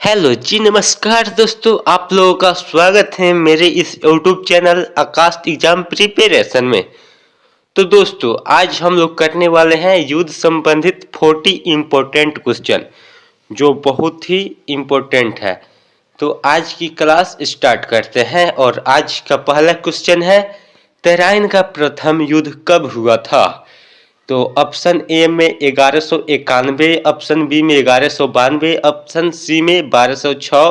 Hello जी, नमस्कार दोस्तों। आप लोगों का स्वागत है मेरे इस यूट्यूब चैनल आकाश एग्जाम प्रिपरेशन में। तो दोस्तों, आज हम लोग करने वाले हैं युद्ध संबंधित 40 इम्पोर्टेंट क्वेश्चन, जो बहुत ही इम्पोर्टेंट है। तो आज की क्लास स्टार्ट करते हैं और आज का पहला क्वेश्चन है, तराइन का प्रथम युद्ध कब हुआ था? तो ऑप्शन ए में 1191, ऑप्शन बी में 1192, ऑप्शन सी में 1206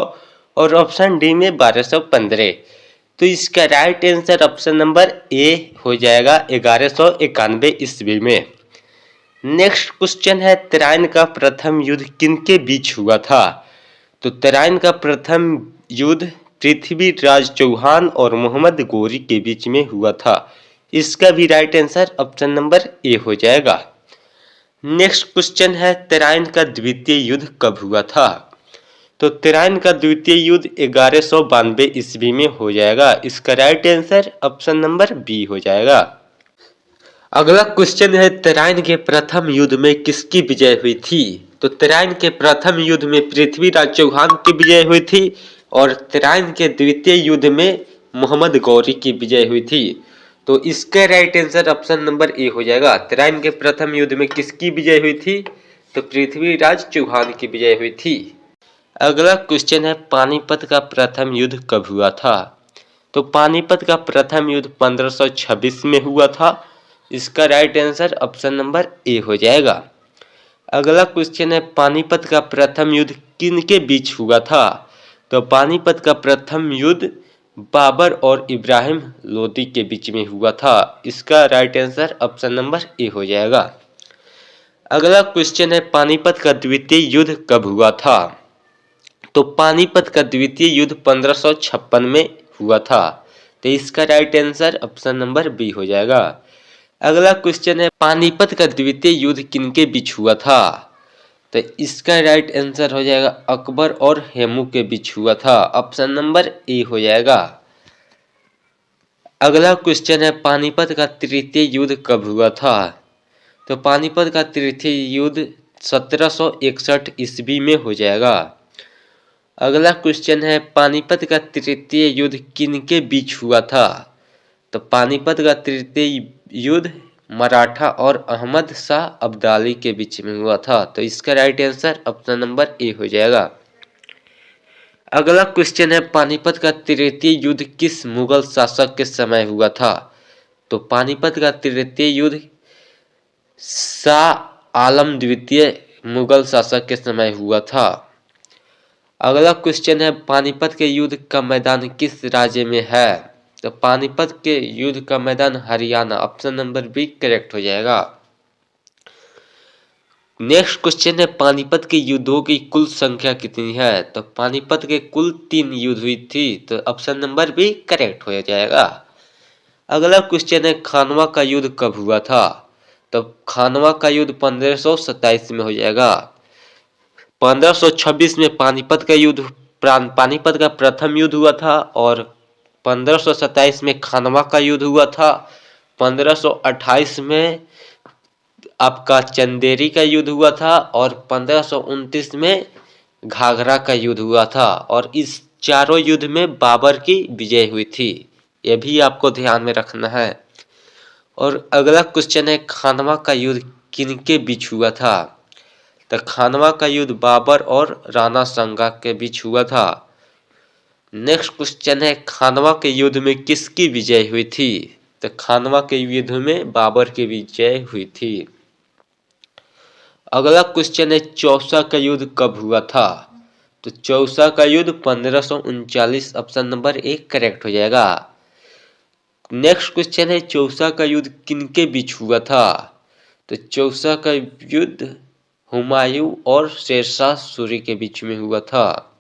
और ऑप्शन डी में 1215। तो इसका right answer option number A हो जाएगा 1191 ईस्वी में। नेक्स्ट क्वेश्चन है, तराइन का प्रथम युद्ध किनके बीच हुआ था? तो तराइन का प्रथम युद्ध पृथ्वीराज चौहान और मोहम्मद गोरी के बीच में हुआ था। इसका भी right answer option number A हो जाएगा। नेक्स्ट क्वेश्चन है, तराइन का द्वितीय युद्ध कब हुआ था? तो तराइन का द्वितीय युद्ध 1192 ईस्वी में हो जाएगा। इसका right answer option number B हो जाएगा। अगला क्वेश्चन है, तराइन के प्रथम युद्ध में किसकी विजय हुई थी? तो तराइन के प्रथम युद्ध में पृथ्वीराज चौहान की विजय हुई थी और तराइन के द्वितीय युद्ध में मोहम्मद गौरी की विजय हुई थी। तो इसका right answer option number A हो जाएगा। तराइन के प्रथम युद्ध में किसकी विजय हुई थी? तो पृथ्वीराज चौहान की विजय हुई थी। अगला क्वेश्चन है, पानीपत का प्रथम युद्ध कब हुआ था? तो पानीपत का प्रथम युद्ध 1526 में हुआ था। इसका right answer option number A हो जाएगा। अगला क्वेश्चन है, पानीपत का प्रथम युद्ध किनके बीच हुआ था? तो पानीपत का प्रथम युद्ध बाबर और इब्राहिम लोदी के बीच में हुआ था। इसका right answer option number A हो जाएगा। अगला क्वेश्चन है, पानीपत का द्वितीय युद्ध कब हुआ था? तो पानीपत का द्वितीय युद्ध 1556 में हुआ था। तो इसका right answer option number B हो जाएगा। अगला क्वेश्चन है, पानीपत का द्वितीय युद्ध किनके बीच हुआ था? तो इसका राइट आंसर हो जाएगा अकबर और हेमू के बीच हुआ था। ऑप्शन नंबर ए हो जाएगा। अगला क्वेश्चन है, पानीपत का तृतीय युद्ध कब हुआ था? तो पानीपत का तृतीय युद्ध 1761 ईस्वी में हो जाएगा। अगला क्वेश्चन है, पानीपत का तृतीय युद्ध किनके बीच हुआ था? तो पानीपत का तृतीय युद्ध मराठा और अहमद शाह अब्दाली के बीच में हुआ था। तो इसका right answer option number A हो जाएगा। अगला क्वेश्चन है, पानीपत का तृतीय युद्ध किस मुगल शासक के समय हुआ था? तो पानीपत का तृतीय युद्ध शाह आलम द्वितीय मुगल शासक के समय हुआ था। अगला क्वेश्चन है, पानीपत के युद्ध का मैदान किस राज्य में है? तो पानीपत के युद्ध का मैदान Haryana. Option number B correct हो जाएगा। नेक्स्ट क्वेश्चन है, पानीपत के युद्धों की कुल संख्या कितनी है? तो पानीपत के कुल 3 युद्ध हुई थी। तो ऑप्शन नंबर बी करेक्ट हो जाएगा। अगला क्वेश्चन है, खानवा का युद्ध कब हुआ था? तो खानवा का युद्ध 1527 में हो जाएगा। 1526 में पानीपत का युद्ध पानीपत का प्रथम युद्ध हुआ था और 1527 में खानवा का युद्ध हुआ था। 1528 में आपका चंदेरी का युद्ध हुआ था और 1529 में घाघरा का युद्ध हुआ था और इस चारों युद्ध में बाबर की विजय हुई थी। यह भी आपको ध्यान में रखना है। और अगला क्वेश्चन है, खानवा का युद्ध किनके बीच हुआ था? तो खानवा का युद्ध बाबर और राणा सांगा के बीच हुआ था। नेक्स्ट क्वेश्चन है, खानवा के युद्ध में किसकी विजय हुई थी? तो खानवा के युद्ध में बाबर की विजय हुई थी। अगला क्वेश्चन है, चौसा का युद्ध कब हुआ था? तो चौसा का युद्ध 1539। ऑप्शन नंबर ए करेक्ट हो जाएगा। नेक्स्ट क्वेश्चन है, चौसा का युद्ध किनके बीच हुआ था? तो चौसा का युद्ध हुमायूं और शेरशाह सूरी के बीच में हुआ था।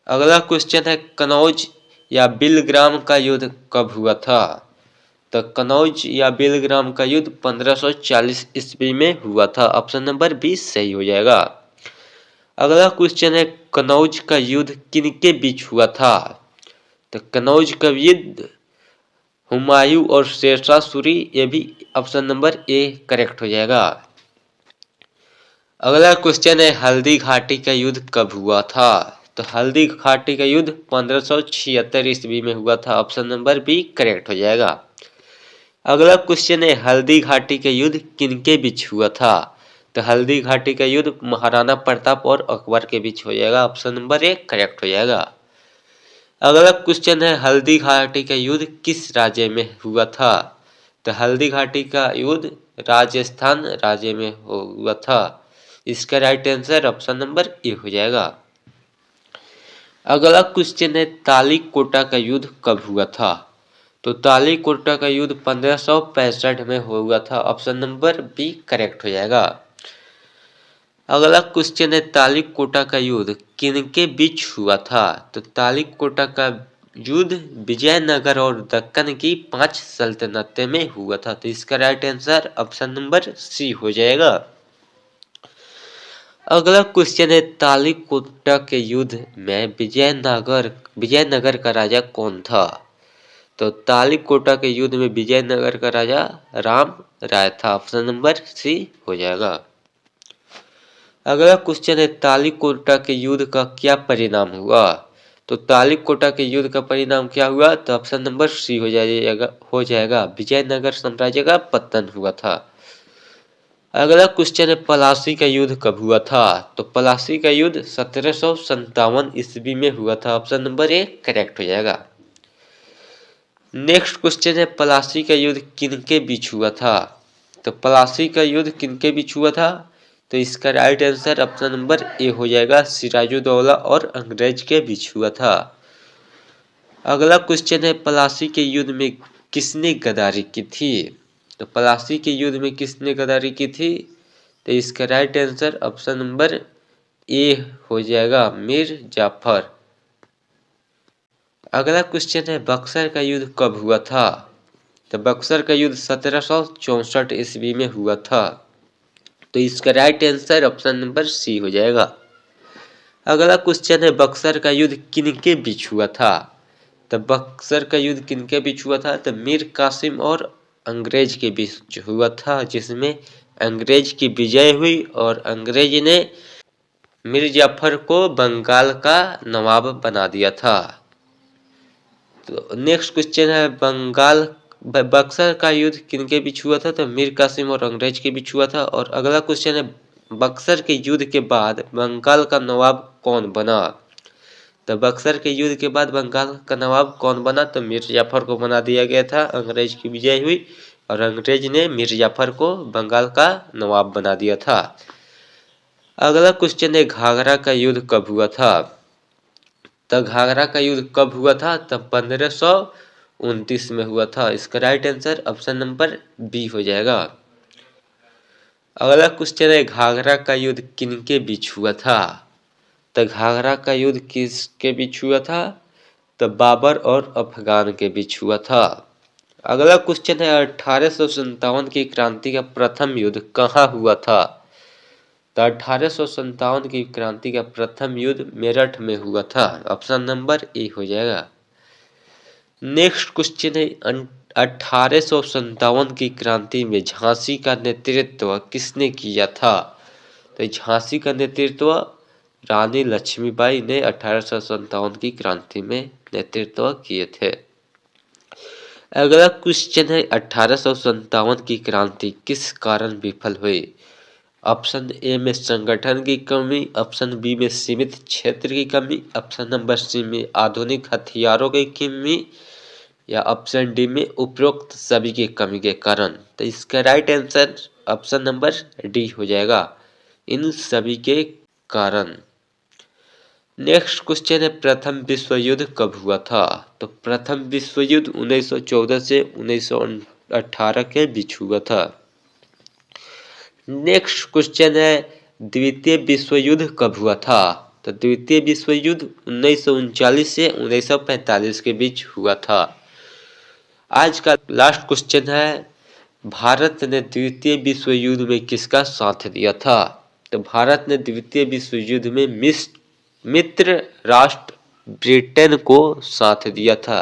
अगला क्वेश्चन है, कनौज या बिलग्राम का युद्ध कब हुआ था? तो कनौज या बिलग्राम का युद्ध 1540 ईस्वी में हुआ था। ऑप्शन नंबर 20 सही हो जाएगा। अगला क्वेश्चन है, कनौज का युद्ध किनके बीच हुआ था? तो कनौज का युद्ध हुमायूं और शेरशाह सूरी। ये भी ऑप्शन नंबर ए करेक्ट हो जाएगा। अगला क्वेश्चन है हल्दी घाटी का युद्ध कब हुआ था? तो हल्दी घाटी का युद्ध 1576 ईस्वी में हुआ था। ऑप्शन नंबर बी करेक्ट हो जाएगा। अगला क्वेश्चन है हल्दी घाटी का युद्ध किनके बीच हुआ था? तो हल्दी घाटी का युद्ध महाराणा प्रताप और अकबर के बीच हो जाएगा। ऑप्शन नंबर ए करेक्ट हो जाएगा। अगला क्वेश्चन है हल्दी घाटी का युद्ध किस राज्य में हुआ था? तो हल्दी घाटी का युद्ध राजस्थान राज्य में हुआ था। इसका right answer option number A हो जाएगा। अगला क्वेश्चन है तालीकोटा का युद्ध कब हुआ था? तो तालीकोटा का युद्ध 1565 में हुआ था। ऑप्शन नंबर बी करेक्ट हो जाएगा। अगला क्वेश्चन है तालीकोटा का युद्ध किनके बीच हुआ था? तो तालीकोटा का युद्ध विजयनगर और दक्कन की 5 सल्तनतें में हुआ था। तो इसका right answer option number C हो जाएगा। अगला क्वेश्चन है तालीकोटा के युद्ध में विजयनगर का राजा कौन था? तो तालीकोटा के युद्ध में विजयनगर का राजा राम राय था। ऑप्शन नंबर सी हो जाएगा। अगला क्वेश्चन है तालीकोटा के युद्ध का क्या परिणाम हुआ? तो तालीकोटा के युद्ध का परिणाम क्या हुआ? तो ऑप्शन नंबर सी हो जाएगा विजयनगर साम्राज्य का पतन हुआ था। अगला क्वेश्चन है पलासी का युद्ध कब हुआ था? तो पलासी का युद्ध 1757 ईस्वी में हुआ था। ऑप्शन नंबर ए करेक्ट हो जाएगा। नेक्स्ट क्वेश्चन है पलासी का युद्ध किनके बीच हुआ था? तो पलासी का युद्ध किनके बीच हुआ था? तो इसका right answer option number A हो जाएगा सिराजुद्दौला और अंग्रेज के बीच हुआ था। अगला क्वेश्चन है पलासी के युद्ध में किसने गद्दारी की थी? तो पलासी के युद्ध में किसने गद्दारी की थी? तो इसका right answer option number A हो जाएगा मीर जाफर। अगला क्वेश्चन है बक्सर का युद्ध कब हुआ था? तो बक्सर का युद्ध 1764 ईस्वी में हुआ था। तो इसका right answer option number C हो जाएगा। अगला क्वेश्चन है बक्सर का युद्ध किनके बीच हुआ था? तो बक्सर का युद्ध किनके बीच हुआ था? तो मीर कासिम और अंग्रेज के बीच हुआ था, जिसमें अंग्रेज की विजय हुई और अंग्रेज ने मीर जाफर को बंगाल का नवाब बना दिया था। तो नेक्स्ट क्वेश्चन है बक्सर का युद्ध किनके बीच हुआ था? तो मीर कासिम और अंग्रेज के बीच हुआ था। और अगला क्वेश्चन है बक्सर के युद्ध के बाद बंगाल का नवाब कौन बना? तो बक्सर के युद्ध के बाद बंगाल का नवाब कौन बना? तो मीर जाफर को बना दिया गया था। अंग्रेज की विजय हुई और अंग्रेज ने मीर जाफर को बंगाल का नवाब बना दिया था। अगला क्वेश्चन है घाघरा का युद्ध कब हुआ था? तो घाघरा का युद्ध कब हुआ था? तब 1529 में हुआ था। इसका right answer option number B हो जाएगा। अगला क्वेश्चन है घाघरा का युद्ध किनके बीच हुआ था? तो घाघरा का युद्ध किसके बीच हुआ था? तो बाबर और अफगान के बीच हुआ था। अगला क्वेश्चन है 1857 की क्रांति का प्रथम युद्ध कहाँ हुआ था? तो 1857 की क्रांति का प्रथम युद्ध मेरठ में हुआ था। ऑप्शन नंबर ए हो जाएगा। नेक्स्ट क्वेश्चन है 1857 की क्रांति में झांसी का नेतृत्व किसने किया था? तो झांसी का नेतृत्व रानी लक्ष्मीबाई ने 1857 की क्रांति में नेतृत्व किए थे। अगला क्वेश्चन है 1857 की क्रांति किस कारण विफल हुई? ऑप्शन ए में संगठन की कमी, ऑप्शन बी में सीमित क्षेत्र की कमी, ऑप्शन नंबर सी में आधुनिक हथियारों की कमी या ऑप्शन डी में उपरोक्त सभी की कमी के कारण। तो इसका right answer option number D हो जाएगा, इन सभी के कारण। नेक्स्ट क्वेश्चन है प्रथम विश्व युद्ध कब हुआ था? तो प्रथम विश्व युद्ध 1914 से 1918 के बीच हुआ था। नेक्स्ट क्वेश्चन है द्वितीय विश्व युद्ध कब हुआ था? तो द्वितीय विश्व युद्ध 1939 से 1945 के बीच हुआ था। आज का लास्ट क्वेश्चन है भारत ने द्वितीय विश्व युद्ध में किसका साथ दिया था? तो भारत ने द्वितीय विश्व युद्ध में मित्र राष्ट्र ब्रिटेन को साथ दिया था।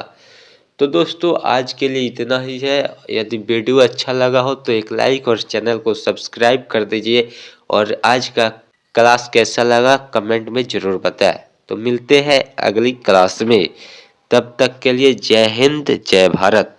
तो दोस्तों आज के लिए इतना ही है। यदि वीडियो अच्छा लगा हो तो एक लाइक और चैनल को सब्सक्राइब कर दीजिए, और आज का क्लास कैसा लगा कमेंट में ज़रूर बताएं। तो मिलते हैं अगली क्लास में, तब तक के लिए जय हिंद जय भारत।